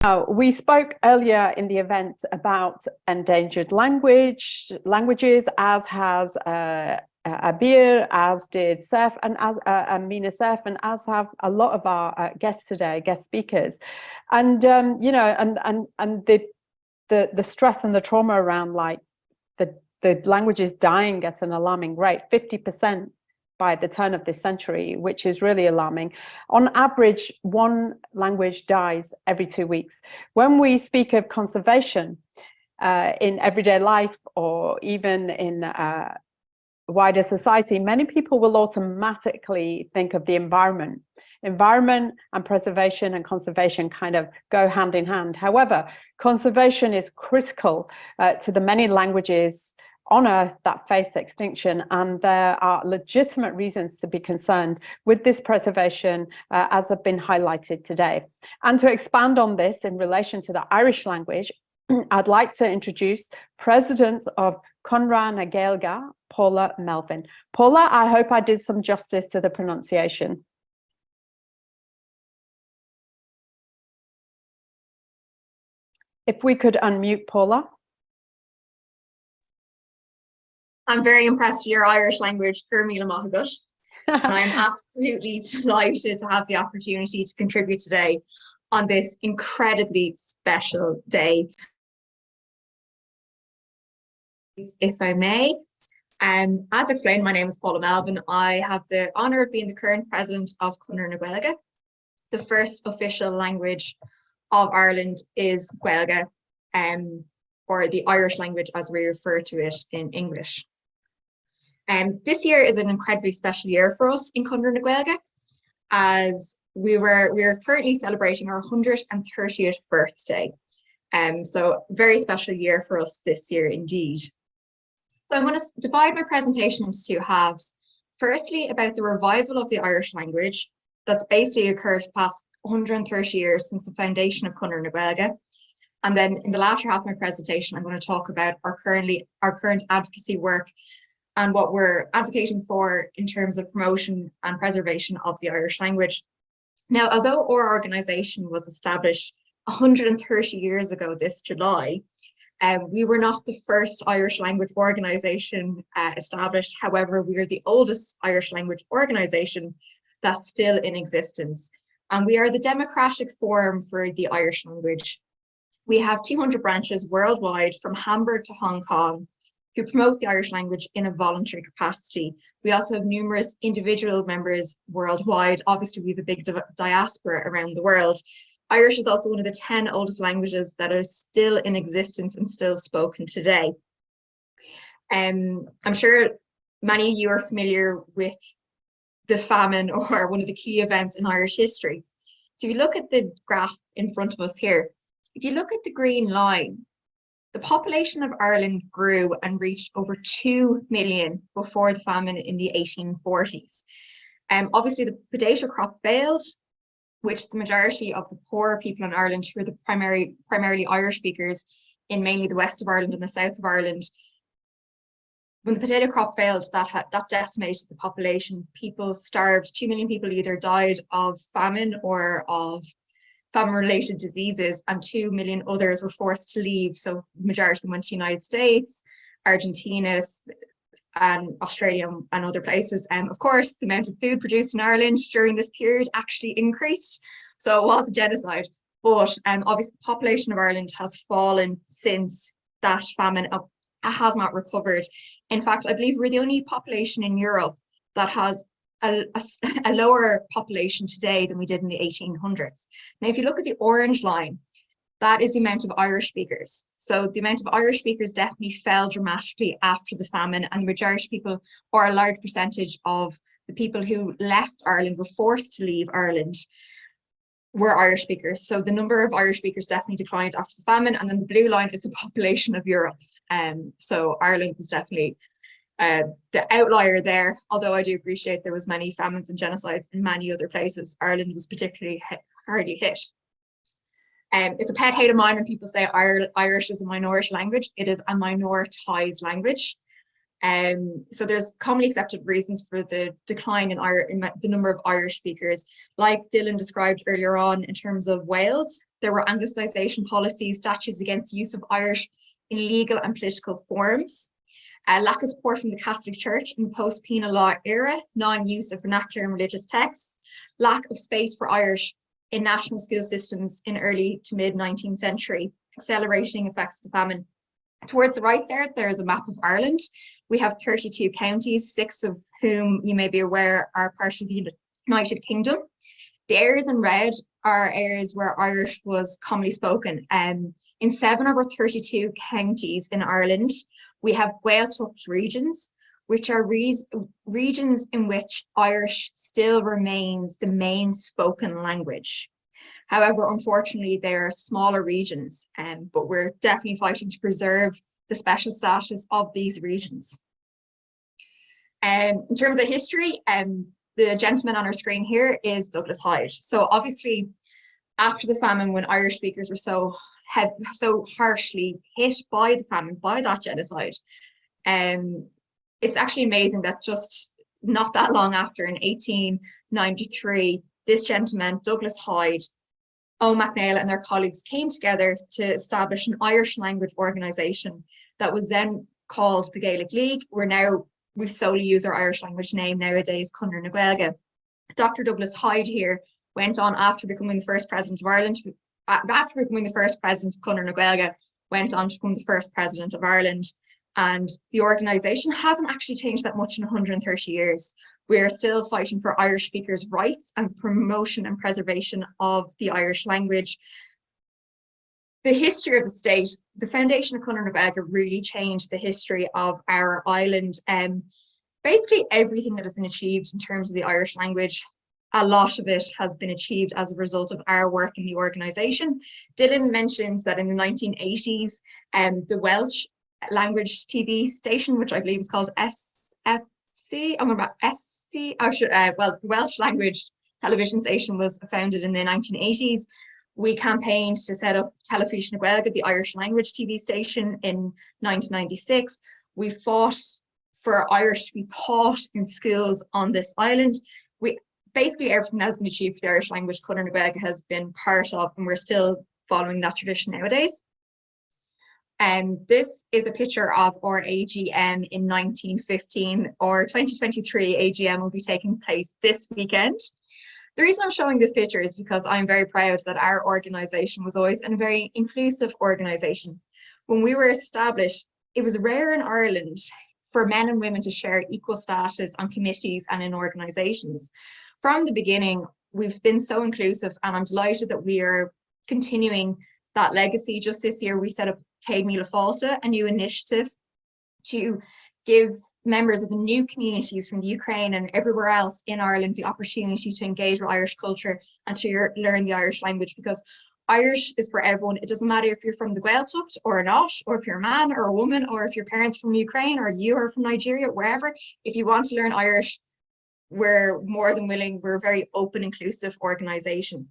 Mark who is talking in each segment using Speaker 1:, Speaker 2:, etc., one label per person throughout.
Speaker 1: We spoke earlier in the event about endangered languages, as has Abir, as did Seth, and as Mina Seth, and as have a lot of our guests today, guest speakers, and you know, and the stress and the trauma around like the languages dying at an alarming rate, 50% by the turn of this century, which is really alarming. On average, one language dies every 2 weeks. When we speak of conservation in everyday life or even in wider society, many people will automatically think of the environment. Environment and preservation and conservation kind of go hand in hand. However, conservation is critical to the many languages on Earth that face extinction, and there are legitimate reasons to be concerned with this preservation as have been highlighted today. And to expand on this in relation to the Irish language, I'd like to introduce President of Conradh na Gaeilge, Paula Melvin. Paula, I hope I did some justice to the pronunciation. If we could unmute Paula.
Speaker 2: I'm very impressed with your Irish language, Gurmila Mahagut, and I'm absolutely delighted to have the opportunity to contribute today on this incredibly special day. If I may, as explained, my name is Paula Melvin. I have the honour of being the current president of Conradh na Gaeilge. The first official language of Ireland is Gaeilge, or the Irish language as we refer to it in English. This year is an incredibly special year for us in Conradh na Gaeilge, as we are currently celebrating our 130th birthday. So very special year for us this year indeed. So I'm going to divide my presentation into two halves. Firstly, about the revival of the Irish language that's basically occurred for the past 130 years since the foundation of Conradh na Gaeilge. And then in the latter half of my presentation, I'm going to talk about our current advocacy work and what we're advocating for in terms of promotion and preservation of the Irish language. Now, although our organisation was established 130 years ago this July, we were not the first Irish language organisation established. However, we are the oldest Irish language organisation that's still in existence. And we are the democratic forum for the Irish language. We have 200 branches worldwide from Hamburg to Hong Kong who promote the Irish language in a voluntary capacity. We also have numerous individual members worldwide. Obviously, we have a big diaspora around the world. Irish is also one of the 10 oldest languages that are still in existence and still spoken today. I'm sure many of you are familiar with the famine, or one of the key events in Irish history. So if you look at the graph in front of us here, if you look at the green line, the population of Ireland grew and reached over 2 million before the famine in the 1840s. Obviously, the potato crop failed, which the majority of the poor people in Ireland, who are the primarily Irish speakers in mainly the west of Ireland and the south of Ireland, when the potato crop failed, that decimated the population. People starved. 2 million people either died of famine or of famine-related diseases, and 2 million others were forced to leave. So the majority of them went to the United States, Argentina, and Australia and other places. Of course, the amount of food produced in Ireland during this period actually increased. So it was a genocide. But obviously, the population of Ireland has fallen since that famine has not recovered. In fact, I believe we're the only population in Europe that has a lower population today than we did in the 1800s. Now, if you look at the orange line, that is the amount of Irish speakers. So the amount of Irish speakers definitely fell dramatically after the famine, and the majority of people, or a large percentage of the people who left Ireland, were forced to leave Ireland, were Irish speakers. So the number of Irish speakers definitely declined after the famine. And then the blue line is the population of Europe. So Ireland was definitely the outlier there, although I do appreciate there was many famines and genocides in many other places. Ireland was particularly hardly hit. It's a pet hate of mine when people say Irish is a minority language. It is a minoritized language. So there's commonly accepted reasons for the decline in the number of Irish speakers. Like Dylan described earlier on in terms of Wales, There were Anglicisation policies, statutes against the use of Irish in legal and political forms, lack of support from the Catholic Church in the post-penal law era, non-use of vernacular and religious texts, lack of space for Irish in national school systems in early to mid-19th century, accelerating effects of the famine. Towards the right there's a map of Ireland. We have 32 counties, 6 of whom you may be aware are part of the United Kingdom. The areas in red are areas where Irish was commonly spoken. In 7 of our 32 counties in Ireland, we have Gaeltacht regions, which are regions in which Irish still remains the main spoken language. However, unfortunately, they're smaller regions, but we're definitely fighting to preserve the special status of these regions. In terms of history, the gentleman on our screen here is Douglas Hyde. So obviously, after the famine, when Irish speakers were so harshly hit by the famine, by that genocide, it's actually amazing that just not that long after, in 1893, this gentleman, Douglas Hyde, Owen MacNeil and their colleagues came together to establish an Irish language organisation that was then called the Gaeilge League. We solely use our Irish language name nowadays, Conradh na Gaeilge. Dr. Douglas Hyde here went on, after becoming the first president of Ireland, after becoming the first president of Conradh na Gaeilge, went on to become the first president of Ireland. And the organisation hasn't actually changed that much in 130 years. We're still fighting for Irish speakers' rights and promotion and preservation of the Irish language. The history of the state, the foundation of Conradh na Gaeilge really changed the history of our island. Basically everything that has been achieved in terms of the Irish language, a lot of it has been achieved as a result of our work in the organisation. Dylan mentioned that in the 1980s, the Welsh language TV station, which I believe is called SFC, the Welsh language television station was founded in the 1980s. We campaigned to set up Telefís na Gaeilge, the Irish language TV station, in 1996. We fought for Irish to be taught in schools on this island. Basically everything that has been achieved for the Irish language, Conradh na Gaeilge has been part of, and we're still following that tradition nowadays. This is a picture of our AGM in 1915. Our 2023 AGM will be taking place this weekend. The reason I'm showing this picture is because I'm very proud that our organisation was always a very inclusive organisation. When we were established, it was rare in Ireland for men and women to share equal status on committees and in organisations. From the beginning, we've been so inclusive, and I'm delighted that we are continuing that legacy. Just this year, we set up Céad Míle Fáilte, a new initiative to give members of the new communities from the Ukraine and everywhere else in Ireland the opportunity to engage with Irish culture and to learn the Irish language, because Irish is for everyone. It doesn't matter if you're from the Gaeltacht or not, or if you're a man or a woman, or if your parents from Ukraine or you are from Nigeria, wherever. If you want to learn Irish, we're more than willing. We're a very open, inclusive organisation.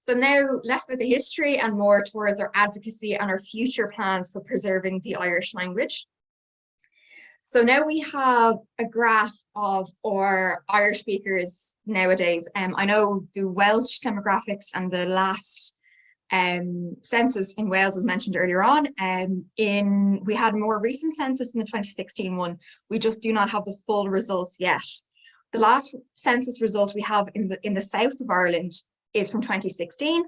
Speaker 2: So now less about the history and more towards our advocacy and our future plans for preserving the Irish language. So now we have a graph of our Irish speakers nowadays. I know the Welsh demographics and the last census in Wales was mentioned earlier on. We had a more recent census in the 2016 one. We just do not have the full results yet. The last census result we have in the south of Ireland is from 2016.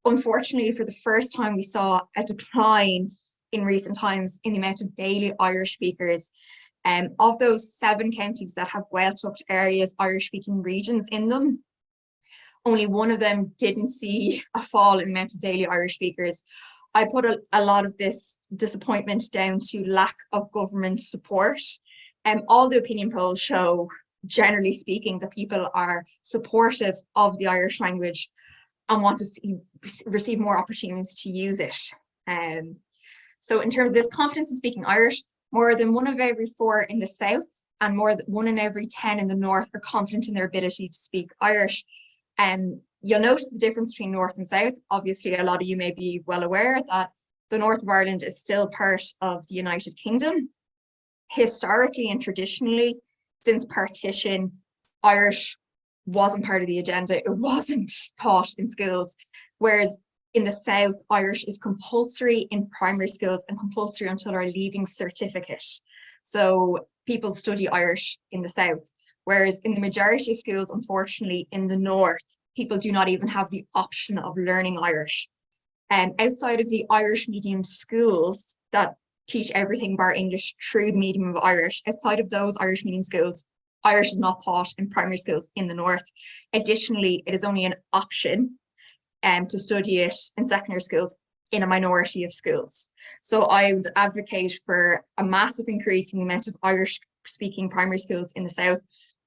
Speaker 2: Unfortunately, for the first time, we saw a decline in recent times in the amount of daily Irish speakers. Of those 7 counties that have Gaeltacht areas, Irish-speaking regions in them, only one of them didn't see a fall in the amount of daily Irish speakers. I put a lot of this disappointment down to lack of government support. All the opinion polls show, generally speaking, that people are supportive of the Irish language and want to receive more opportunities to use it. So in terms of this confidence in speaking Irish, more than 1 of every 4 in the south and more than 1 in every 10 in the north are confident in their ability to speak Irish. You'll notice the difference between north and south. Obviously, a lot of you may be well aware that the north of Ireland is still part of the United Kingdom. Historically and traditionally, since partition, Irish wasn't part of the agenda. It wasn't taught in schools. whereas in the South, Irish is compulsory in primary schools and compulsory until our leaving certificate. So people study Irish in the South, whereas in the majority of schools, unfortunately, in the North, people do not even have the option of learning Irish. And outside of the Irish medium schools that teach everything bar English through the medium of Irish, outside of those Irish medium schools, Irish is not taught in primary schools in the North. Additionally, it is only an option to study it in secondary schools in a minority of schools. So I would advocate for a massive increase in the amount of Irish speaking primary schools in the South,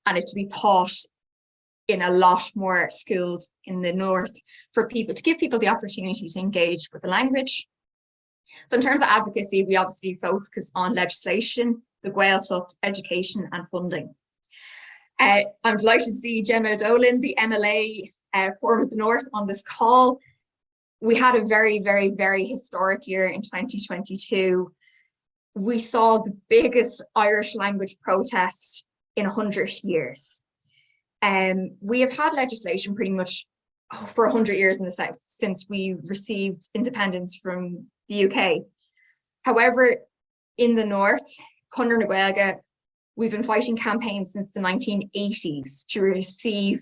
Speaker 2: and it to be taught in a lot more schools in the North for people, to give people the opportunity to engage with the language. So in terms of advocacy, we obviously focus on legislation, the Gaeltacht, education and funding. I'm delighted to see Gemma O'Dolan, the MLA Forum of the North, on this call. We had a very, very, very historic year in 2022. We saw the biggest Irish language protest in 100 years. We have had legislation pretty much for 100 years in the South since we received independence from the UK. However, in the North, Conradh na Gaeilge, we've been fighting campaigns since the 1980s to receive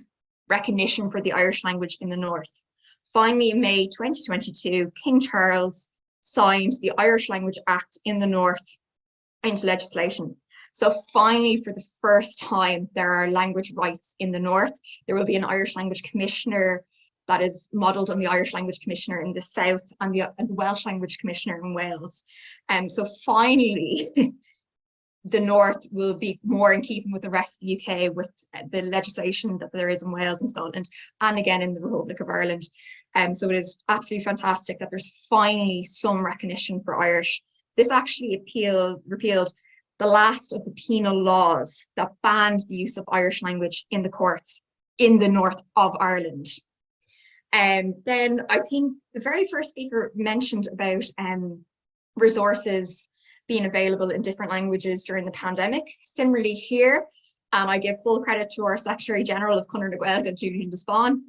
Speaker 2: recognition for the Irish language in the North. Finally, in May 2022, King Charles signed the Irish Language Act in the North into legislation. So finally, for the first time, there are language rights in the North. There will be an Irish Language Commissioner that is modelled on the Irish Language Commissioner in the South and the Welsh Language Commissioner in Wales. So finally, the North will be more in keeping with the rest of the UK with the legislation that there is in Wales and Scotland, and again in the Republic of Ireland. So it is absolutely fantastic that there's finally some recognition for Irish. This actually repealed the last of the penal laws that banned the use of Irish language in the courts in the North of Ireland. Then I think the very first speaker mentioned about resources being available in different languages during the pandemic. Similarly here, and I give full credit to our Secretary General of Conradh na Gaeilge, Julian Despawn.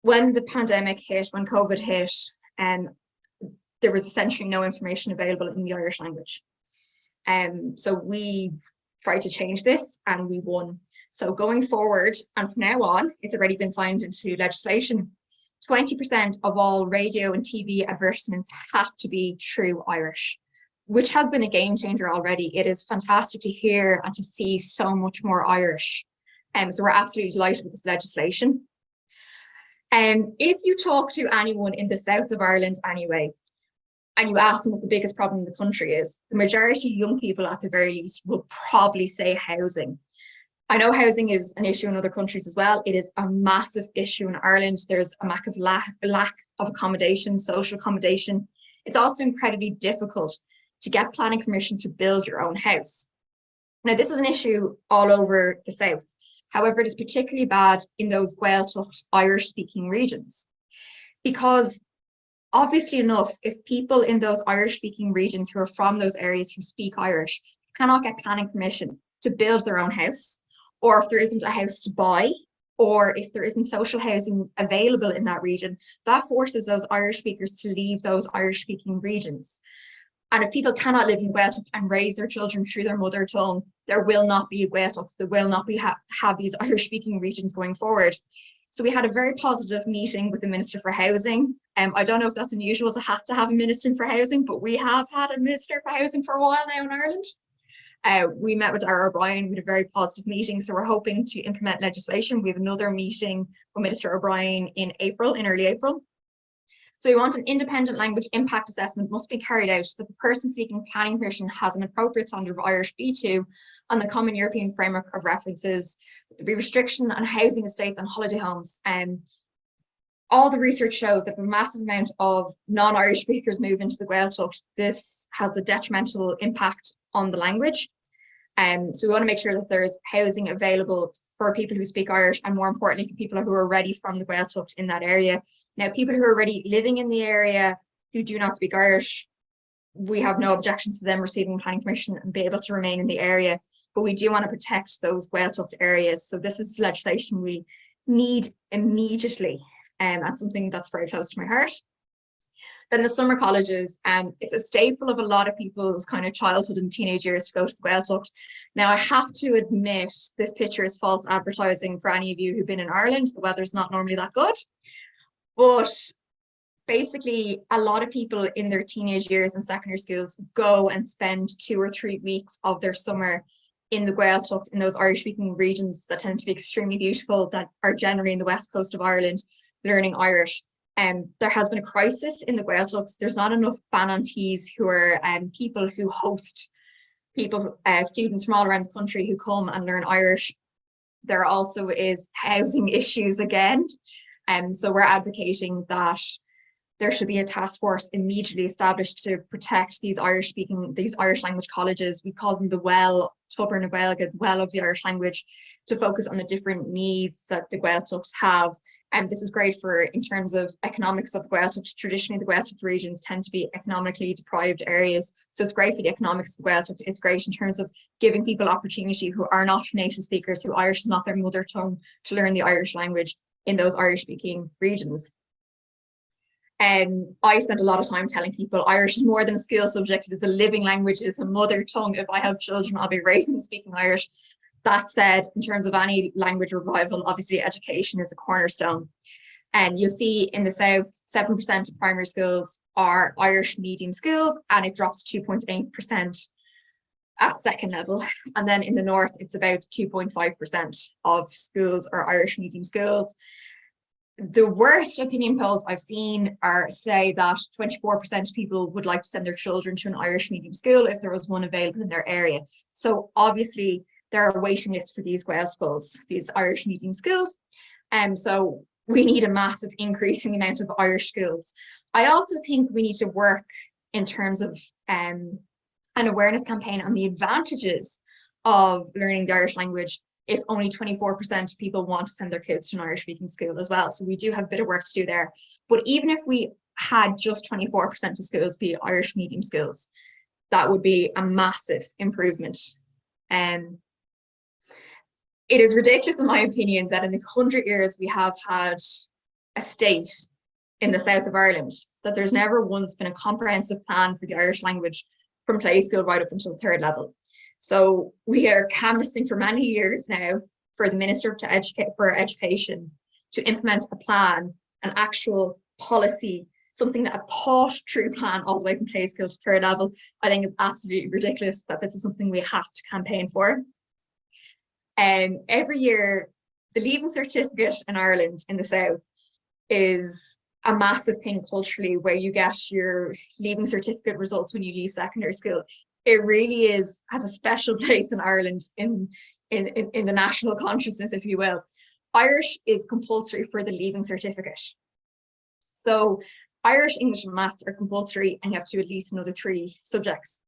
Speaker 2: When the pandemic hit, when COVID hit, there was essentially no information available in the Irish language. So we tried to change this and we won. So going forward, and from now on, it's already been signed into legislation, 20% of all radio and TV advertisements have to be true Irish, which has been a game changer already. It is fantastic to hear and to see so much more Irish. So we're absolutely delighted with this legislation. If you talk to anyone in the south of Ireland anyway, and you ask them what the biggest problem in the country is, the majority of young people at the very least will probably say housing. I know housing is an issue in other countries as well. It is a massive issue in Ireland. There's a lack of accommodation, social accommodation. It's also incredibly difficult to get planning permission to build your own house. Now, this is an issue all over the south. However, it is particularly bad in those Gaeltacht Irish-speaking regions, because obviously enough, if people in those Irish-speaking regions who are from those areas who speak Irish cannot get planning permission to build their own house, or if there isn't a house to buy, or if there isn't social housing available in that region, that forces those Irish speakers to leave those Irish-speaking regions. And if people cannot live in Gaeltacht and raise their children through their mother tongue, there will not be a Gaeltacht, there will not be have these Irish-speaking regions going forward. So we had a very positive meeting with the Minister for Housing. I don't know if that's unusual to have a Minister for Housing, but we have had a Minister for Housing for a while now in Ireland. We met with Darragh O'Brien, we had a very positive meeting, so we're hoping to implement legislation. We have another meeting with Minister O'Brien in early April. So we want an independent language impact assessment must be carried out that the person seeking planning permission has an appropriate standard of Irish B2 on the Common European Framework of References. There be restriction on housing estates and holiday homes. All the research shows that a massive amount of non-Irish speakers move into the Gaeltacht. This has a detrimental impact on the language. So we want to make sure that there's housing available for people who speak Irish, and more importantly for people who are already from the Gaeltacht in that area. Now, people who are already living in the area who do not speak Irish, we have no objections to them receiving planning permission and be able to remain in the area, but we do want to protect those Gaeltacht areas. So this is legislation we need immediately. and something that's very close to my heart. Then the summer colleges, it's a staple of a lot of people's kind of childhood and teenage years to go to the Gaeltacht. Now, I have to admit, this picture is false advertising for any of you who've been in Ireland. The weather's not normally that good. But basically, a lot of people in their teenage years and secondary schools go and spend 2 or 3 weeks of their summer in the Gaeltacht, in those Irish-speaking regions that tend to be extremely beautiful, that are generally in the west coast of Ireland, learning Irish. There has been a crisis in the Gaeltachts. There's not enough Banantees who are people who host students from all around the country who come and learn Irish. There also is housing issues again. So we're advocating that there should be a task force immediately established to protect these Irish language colleges. We call them the well, Tubber na Gaeilge, the well of the Irish language, to focus on the different needs that the Gaeltachts have. And this is great for, in terms of economics of the Gaeltacht. Traditionally, the Gaeltacht regions tend to be economically deprived areas. So it's great for the economics of the Gaeltacht. It's great in terms of giving people opportunity who are not native speakers, who Irish is not their mother tongue, to learn the Irish language in those Irish-speaking regions. I spent a lot of time telling people Irish is more than a skill subject. It is a living language. It is a mother tongue. If I have children, I'll be raising them speaking Irish. That said, in terms of any language revival, obviously education is a cornerstone. And you'll see in the south, 7% of primary schools are Irish medium schools, and it drops to 2.8% at second level. And then in the north, it's about 2.5% of schools are Irish medium schools. The worst opinion polls I've seen say that 24% of people would like to send their children to an Irish medium school if there was one available in their area. So obviously there are waiting lists for these Gael schools, these Irish medium schools. So we need a massive increase in the amount of Irish schools. I also think we need to work in terms of an awareness campaign on the advantages of learning the Irish language if only 24% of people want to send their kids to an Irish-speaking school as well. So we do have a bit of work to do there. But even if we had just 24% of schools be Irish medium schools, that would be a massive improvement. It is ridiculous, in my opinion, that in the 100 years we have had a state in the south of Ireland, that there's never once been a comprehensive plan for the Irish language from play school right up until third level. So we are canvassing for many years now for the Minister for Education to implement a plan, an actual policy, something that a thought through plan all the way from play school to third level. I think is absolutely ridiculous that this is something we have to campaign for. Every year, the Leaving Certificate in Ireland in the south is a massive thing culturally, where you get your Leaving Certificate results when you leave secondary school. It really has a special place in Ireland in the national consciousness, if you will. Irish is compulsory for the Leaving Certificate. So Irish, English and maths are compulsory, and you have to do at least another 3 subjects.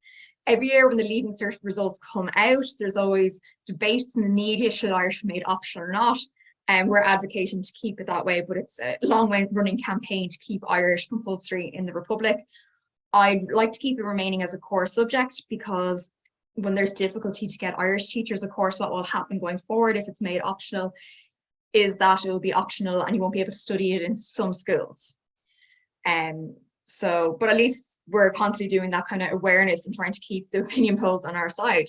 Speaker 2: Every year when the Leaving Cert results come out, there's always debates in the media, should Irish be made optional or not? And we're advocating to keep it that way, but it's a long-running campaign to keep Irish compulsory in the Republic. I'd like to keep it remaining as a core subject, because when there's difficulty to get Irish teachers, of course, what will happen going forward if it's made optional is that it will be optional and you won't be able to study it in some schools. But at least we're constantly doing that kind of awareness and trying to keep the opinion polls on our side.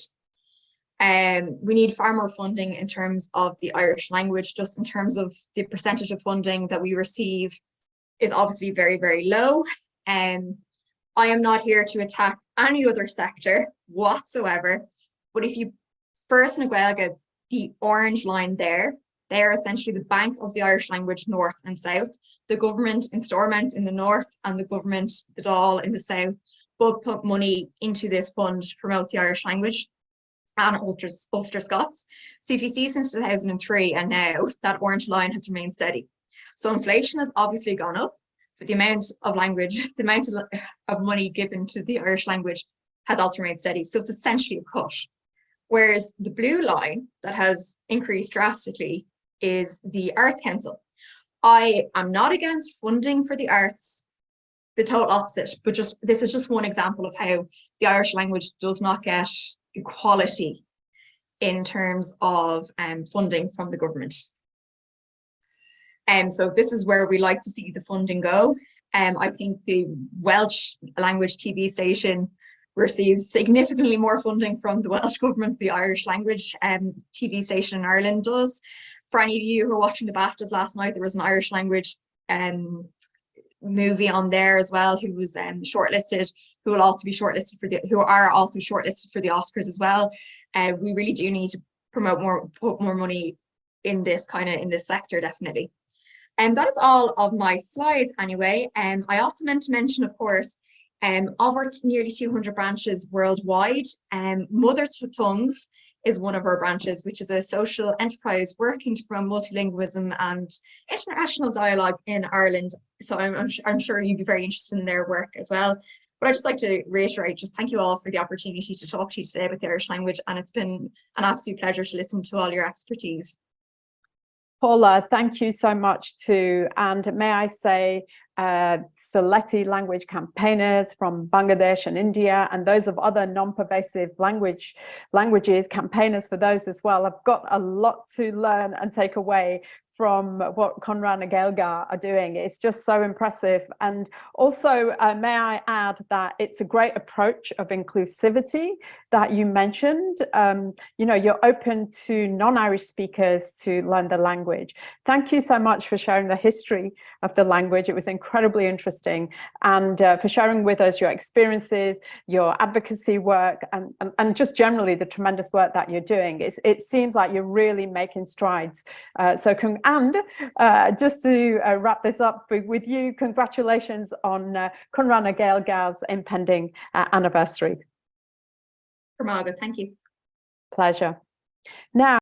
Speaker 2: We need far more funding in terms of the Irish language. Just in terms of the percentage of funding that we receive is obviously very, very low. I am not here to attack any other sector whatsoever, but if you first na Gaeilge, the orange line there, they are essentially the bank of the Irish language, north and south. The government in Stormont in the north and the government, the Dáil in the south, both put money into this fund to promote the Irish language and Ulster Scots. So if you see since 2003 and now, that orange line has remained steady. So inflation has obviously gone up, but the amount of language, the amount of money given to the Irish language has also remained steady. So it's essentially a cut. Whereas the blue line that has increased drastically is the Arts Council. I am not against funding for the arts, the total opposite, but this is just one example of how the Irish language does not get equality in terms of funding from the government. So this is where we like to see the funding go. I think the Welsh language TV station receives significantly more funding from the Welsh government, the Irish language TV station in Ireland does. For any of you who were watching the BAFTAs last night, there was an Irish language movie on there as well, who was shortlisted, who will also be shortlisted for who are also shortlisted for the Oscars as well. We really do need to promote more, put more money in this sector, definitely. And that is all of my slides anyway. I also meant to mention, of course, of our nearly 200 branches worldwide, Mother Tongues is one of our branches, which is a social enterprise working to promote multilingualism and international dialogue in Ireland. So I'm sure you'd be very interested in their work as well. But I'd just like to reiterate, just thank you all for the opportunity to talk to you today about the Irish language. And it's been an absolute pleasure to listen to all your expertise.
Speaker 1: Paula, thank you so much too. And may I say, Sylheti language campaigners from Bangladesh and India, and those of other non-pervasive languages, campaigners for those as well. I've got a lot to learn and take away from what Conradh and Gaeilge are doing. It's just so impressive. And also, may I add that it's a great approach of inclusivity that you mentioned. You know, you're open to non-Irish speakers to learn the language. Thank you so much for sharing the history of the language. It was incredibly interesting, and for sharing with us your experiences, your advocacy work, and just generally the tremendous work that you're doing. It seems like you're really making strides. And just to wrap this up with you, congratulations on Conradh and Gaeilge's impending anniversary.
Speaker 2: Margaret, thank you.
Speaker 1: Pleasure. Now,